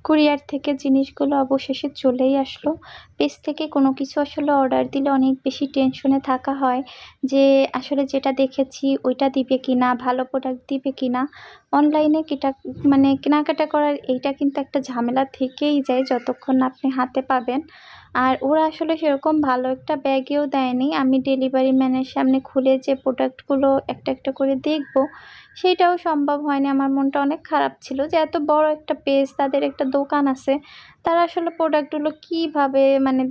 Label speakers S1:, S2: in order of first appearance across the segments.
S1: Courier থেকে জিনিসগুলো অবশেষে চলেই আসলো। পেজ থেকে কোনো কিছু আসলে অর্ডার দিলে অনেক বেশি টেনশনে থাকা হয় যে আসলে যেটা দেখেছি ওইটা দিবে কিনা, ভালো প্রোডাক্ট দিবে কিনা। অনলাইনে কেনাকাটা করার এইটা কিন্তু একটা ঝামেলা থেকেই যায় যতক্ষণ না আপনি হাতে পাবেন। আর ওরা আসলে সেরকম ভালো একটা ব্যাগেও দেয়নি। আমি ডেলিভারি ম্যানের সামনে খুলে যে প্রোডাক্টগুলো একটা একটা করে দেখব, সেইটাও সম্ভব হয়নি। আমার মনটা অনেক খারাপ ছিল যে এত বড় একটা পেজ, তাদের একটা দোকান আছে, তারা আসলে প্রোডাক্টগুলো কীভাবে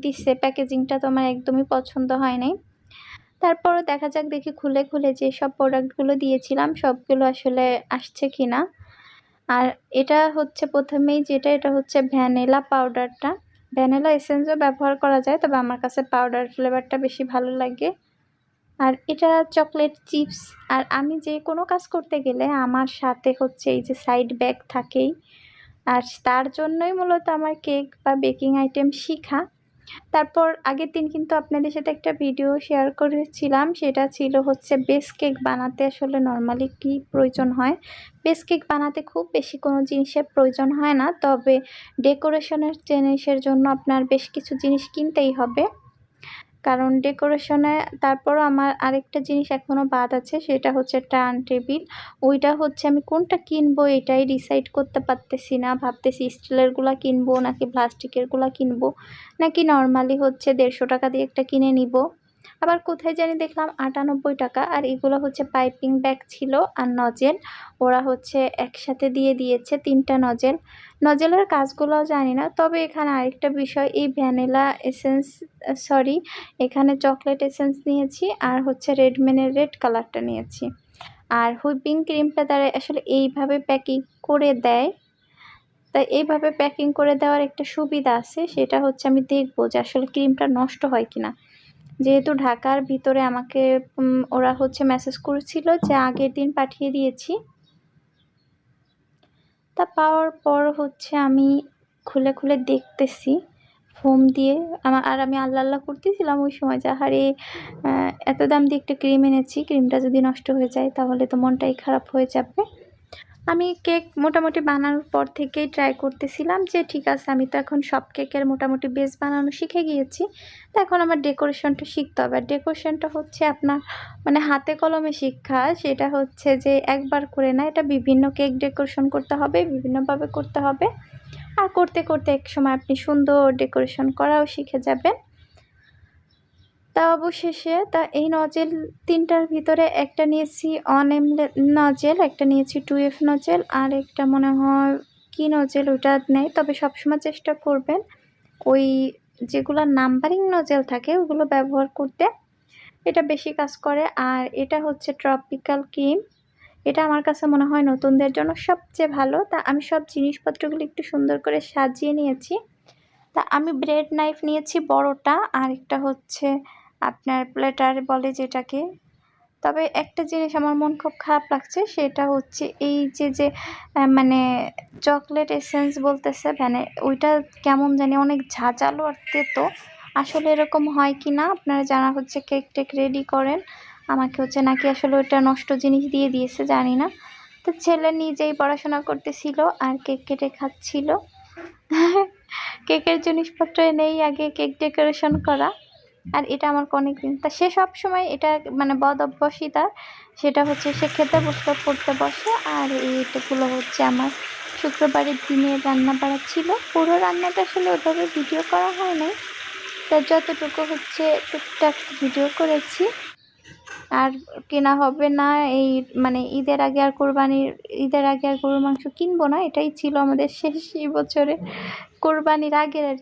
S1: দিচ্ছে, প্যাকেজিংটা তো আমার একদমই পছন্দ হয় নাই। তারপরও দেখা যাক, দেখি খুলে খুলে যে সব প্রোডাক্টগুলো দিয়েছিলাম সবগুলো আসলে আসছে কিনা। আর এটা হচ্ছে প্রথমেই যেটা, এটা হচ্ছে ভ্যানিলা পাউডারটা। ভ্যানিলা এসেন্সও ব্যবহার করা যায়, তবে আমার কাছে পাউডার ফ্লেভারটা বেশি ভালো লাগে। আর এটা চকলেট চিপস। আর আমি যে কোনো কাজ করতে গেলে আমার সাথে হচ্ছে এই যে সাইড ব্যাগ থাকেই। আর তার জন্যই মূলত আমার কেক বা বেকিং আইটেম শিখা। তারপর আগের দিন কিন্তু আপনাদের সাথে একটা ভিডিও শেয়ার করেছিলাম, সেটা ছিল হচ্ছে বেস কেক বানাতে আসলে নর্মালি কি প্রয়োজন হয়। বেস কেক বানাতে খুব বেশি কোনো জিনিসের প্রয়োজন হয় না, তবে ডেকোরেশনের জিনিসের জন্য আপনার বেশ কিছু জিনিস কিনতেই হবে, কারণ ডেকোরেশনে। তারপরও আমার আরেকটা জিনিস এখনও বাদ আছে, সেটা হচ্ছে টার্ন টেবিল। ওইটা হচ্ছে আমি কোনটা কিনবো এটাই ডিসাইড করতে পারতেছি না। ভাবতেছি স্টিলেরগুলা কিনবো নাকি প্লাস্টিকেরগুলা কিনবো, নাকি নর্মালি হচ্ছে 150 টাকা দিয়ে একটা কিনে নিব। আবার কোথায় জানি দেখলাম 98 টাকা। আর এগুলো হচ্ছে পাইপিং ব্যাগ ছিল আর নজেল। ওরা হচ্ছে একসাথে দিয়ে দিয়েছে 3টা নজেল। নজেলের কাজগুলোও জানি না। তবে এখানে আরেকটা বিষয়, এই ভ্যানিলা এসেন্স, এখানে চকলেট এসেন্স নিয়েছি, আর হচ্ছে রেডম্যানের রেড কালারটা নিয়েছি। আর হুইপিং ক্রিমটা তারা আসলে এইভাবে প্যাকিং করে দেয়। তাই এইভাবে প্যাকিং করে দেওয়ার একটা সুবিধা আছে, সেটা হচ্ছে আমি দেখবো যে আসলে ক্রিমটা নষ্ট হয় কিনা। যেহেতু ঢাকার ভিতরে আমাকে ওরা হচ্ছে মেসেজ করেছিল যে আগের দিন পাঠিয়ে দিয়েছি। তা পাওয়ার পর হচ্ছে আমি খুলে খুলে দেখতেছি ফোম দিয়ে। আমি আল্লাহ আল্লাহ করতেছিলাম ওই সময় যে আহারে, এত দাম দিয়ে একটা ক্রিম এনেছি, ক্রিমটা যদি নষ্ট হয়ে যায় তাহলে তো মনটাই খারাপ হয়ে যাবে। আমি কেক মোটামুটি বানানোর পর থেকেই ট্রাই করতেছিলাম যে ঠিক আছে, আমি তো এখন সব কেকের মোটামুটি বেস বানানো শিখে গিয়েছি, তো এখন আমার ডেকোরেশনটা শিখতে হবে। আর ডেকোরেশনটা হচ্ছে আপনার হাতে কলমে শিক্ষা, সেটা হচ্ছে যে একবার করে না, এটা বিভিন্ন কেক ডেকোরেশন করতে হবে, বিভিন্নভাবে করতে হবে। আর করতে করতে এক সময় আপনি সুন্দর ডেকোরেশন করাও শিখে যাবেন। তা অবশেষে এই নজেল 3টার ভিতরে একটা নিয়েছি অন এম নজেল, একটা নিয়েছি 2F নজেল, আর একটা মনে হয় কি নজেল ওইটা নেই। তবে সবসময় চেষ্টা করবেন ওই যেগুলো নাম্বারিং নজেল থাকে ওগুলো ব্যবহার করতে, এটা বেশি কাজ করে। আর এটা হচ্ছে ট্রপিক্যাল ক্রিম। এটা আমার কাছে মনে হয় নতুনদের জন্য সবচেয়ে ভালো। তা আমি সব জিনিসপত্রগুলো একটু সুন্দর করে সাজিয়ে নিয়েছি। তা আমি ব্রেড নাইফ নিয়েছি বড়টা, আর একটা হচ্ছে আপনার প্লেটার বলে যেটাকে। তবে একটা জিনিস আমার মন খুব খারাপ লাগছে, সেটা হচ্ছে এই যে চকলেট এসেন্স বলতেছে ওইটা কেমন জানি অনেক ঝাঁঝালো আর তেতো। আসলে এরকম হয় কি না আপনারা যারা হচ্ছে কেক টেক রেডি করেন, আমাকে হচ্ছে নাকি আসলে ওইটা নষ্ট জিনিস দিয়ে দিয়েছে, জানি না। তো ছেলে নিজেই পড়াশোনা করতেছিল আর কেক কেটে খাচ্ছিল। কেকের জিনিসপত্র এনেই আগে কেক ডেকোরেশন করা। আর এটা আমার অনেক দিন, তা সে সব সময় এটা বদ অভ্যাসই তার, সেটা হচ্ছে সে খেতে বসলে পড়তে বসে। আর এইটাগুলো হচ্ছে আমার শুক্রবারের দিনে রান্না বাড়া ছিল। পুরো রান্নাটা আসলে ওইভাবে ভিডিও করা হয় নাই, তা যতটুকু হচ্ছে টুকটাক ভিডিও করেছি। আর কেনা হবে না এই ঈদের আগে আর ঈদের আগে আর গরুর মাংস কিনবো না, এটাই ছিল আমাদের শেষ এই বছরে কোরবানির আগের আর